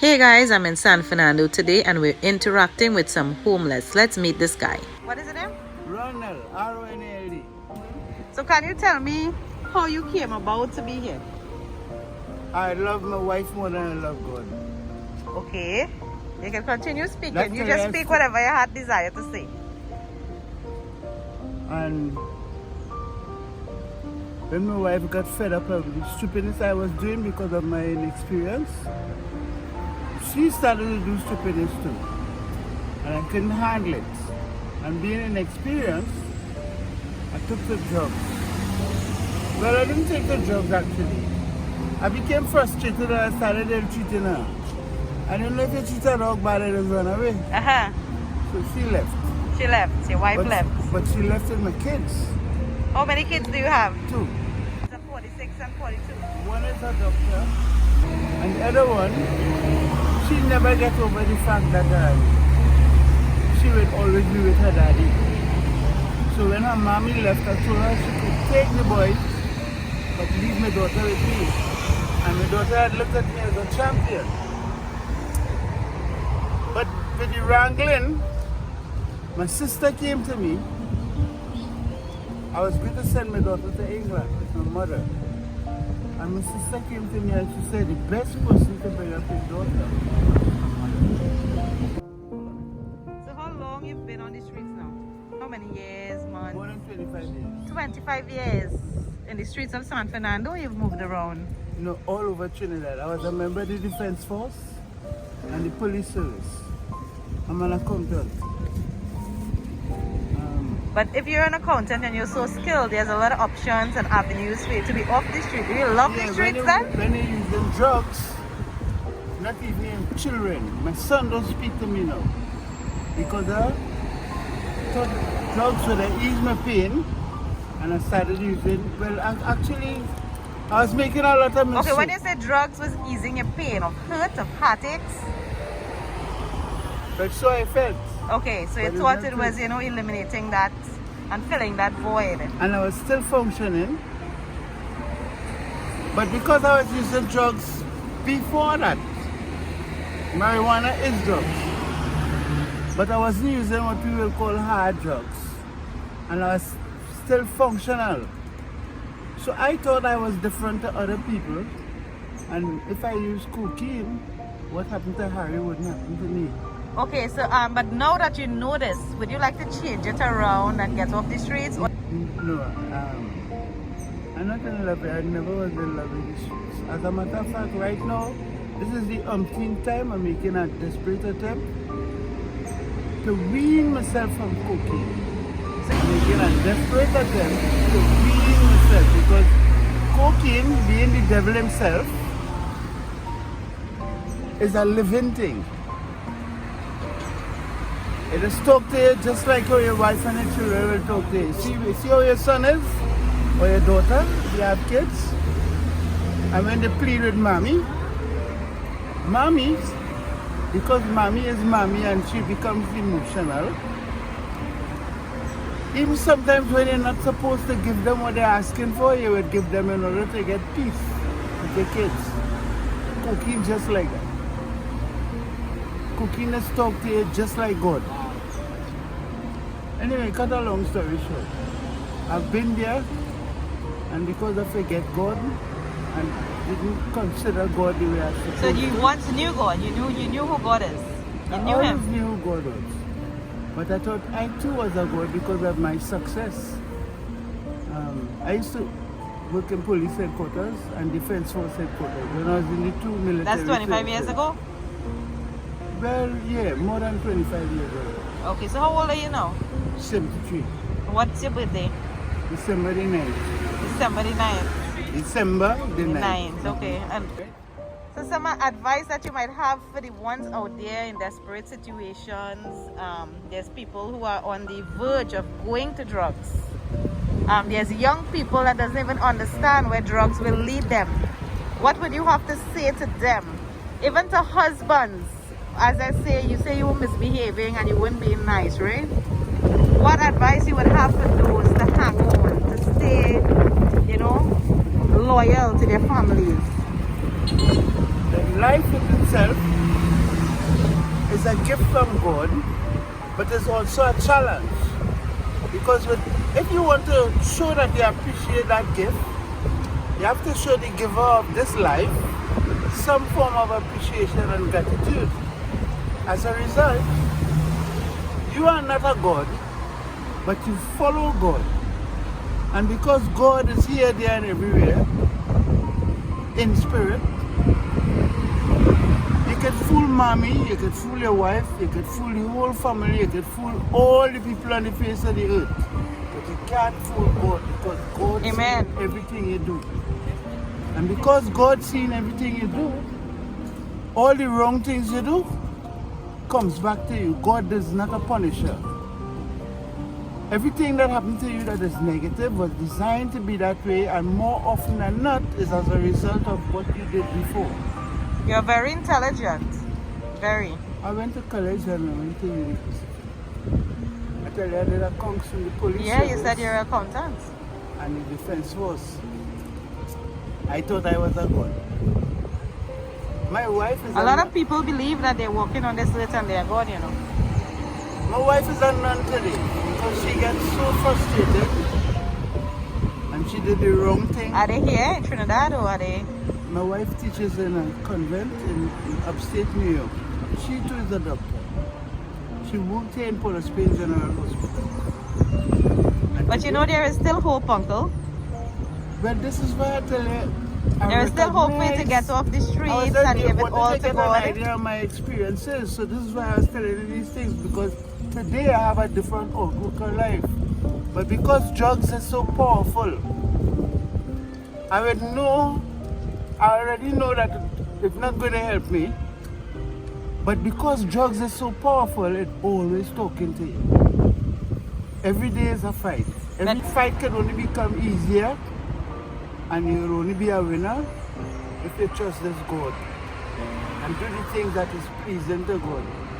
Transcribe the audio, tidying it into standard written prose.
Hey guys, I'm in San Fernando today and we're interacting with some homeless. Let's meet this guy. What is his name? Ronald, R-O-N-A-L-D. So can you tell me how you came about to be here? I love my wife more than I love God. Okay. You can continue speaking. That's You the just rest. speak whatever your heart desire to say. And when my wife got fed up of the stupidness I was doing because of my inexperience, she started to do stupidness too. And I couldn't handle it. And being inexperienced, I took the drugs. Well, I didn't take the drugs actually. I became frustrated and I started treating her. I don't know if you treat a dog bad, I just run away. Uh-huh. So she left. She left. Your wife left. But she left with my kids. How many kids do you have? 2. 46 and 42. One is a doctor, and the other one, she never get over the fact that she will always be with her daddy. So when her mommy left, I told her she could take the boys, but leave my daughter with me. And my daughter had looked at me as a champion. But with the wrangling, my sister came to me. I was going to send my daughter to England with my mother. And my sister came to me and she said the best person to bring up his daughter. So how long you've been on the streets now? How many years, months? More than 25 years. 25 years. In the streets of San Fernando, you've moved around. No, all over Trinidad. I was a member of the Defense Force and the police service. I'm an accountant. But if you're an accountant and you're so skilled, there's a lot of options and avenues for you to be off the street. Do you love the streets then? When you use them drugs, not even children. My son don't speak to me now. Because I thought drugs would ease my pain and I started using, well actually I was making a lot of mistakes. Okay, when you say drugs was easing your pain of hurt, of heartaches? But so I felt. Okay, so you thought it was, eliminating that and filling that void. And I was still functioning. But because I was using drugs before that, marijuana is drugs. But I wasn't using what we will call hard drugs. And I was still functional. So I thought I was different to other people. And if I use cocaine, what happened to Harry wouldn't happen to me. Okay, so but now that you know this, would you like to change it around and get off the streets? Or? No, I'm not in love. I never was in love with the streets. As a matter of fact, right now, this is the umpteenth time I'm making a desperate attempt to wean myself from cocaine. I'm making a desperate attempt to wean myself because cocaine, being the devil himself, is a living thing. It is talk to you just like how your wife and your children will talk to you. See how your son is? Or your daughter, if you have kids? And when they plead with mommy, because mommy is mommy and she becomes emotional, even sometimes when you're not supposed to give them what they're asking for, you would give them in order to get peace with your kids. Cocaine just like that. Cocaine is talk to you just like God. Anyway, cut a long story short. I've been there, and because I forget God and didn't consider God the way I should. So you once knew God. You knew who God is. You knew I Him. always knew who God was. But I thought I too was a God because of my success. I used to work in police headquarters and defense force headquarters when I was in the 2 military. That's 25 years ago? Well, yeah, more than 25 years ago. Okay, so how old are you now? 73. What's your birthday? December the 9th. December the 9th. December the 9th. Okay. And so some advice that you might have for the ones out there in desperate situations. There's people who are on the verge of going to drugs. There's young people that doesn't even understand where drugs will lead them. What would you have to say to them? Even to husbands. As I say, you say you were misbehaving and you weren't being nice, right? What advice you would have for those to hang on, to stay, loyal to their families? The life in itself is a gift from God, but it's also a challenge. Because if you want to show that you appreciate that gift, you have to show the giver of this life some form of appreciation and gratitude. As a result, you are not a God, but you follow God. And because God is here, there, and everywhere, in spirit, you can fool mommy, you can fool your wife, you can fool the whole family, you can fool all the people on the face of the earth. But you can't fool God, because God sees everything you do. And because God sees everything you do, all the wrong things you do comes back to you. God is not a punisher. Everything that happened to you that is negative was designed to be that way, and more often than not is as a result of what you did before. You're very intelligent. Very. I went to college and I went to university. I tell you, I did accounts in the police service. You said you're an accountant. And the defense force. I thought I was a god. My wife is a lot of people believe that they're walking on this earth and they're God, you know. My wife is a nun today because she gets so frustrated and she did the wrong thing. Are they here in Trinidad or are they? My wife teaches in a convent in upstate New York. She too is a doctor. She worked here in Port of Spain General Hospital. But you know there is still hope, Uncle. Well, this is why I tell you. There is still hope for you to get off the streets and give it all to God. I wanted to get an idea of my experiences, so this is why I was telling you these things, because today I have a different outlook on life. But because drugs are so powerful, I already know that it's not going to help me. But because drugs are so powerful, it's always talking to you. Every day is a fight. Every fight can only become easier, and you'll only be a winner if you trust this God and do the things that is pleasing to God.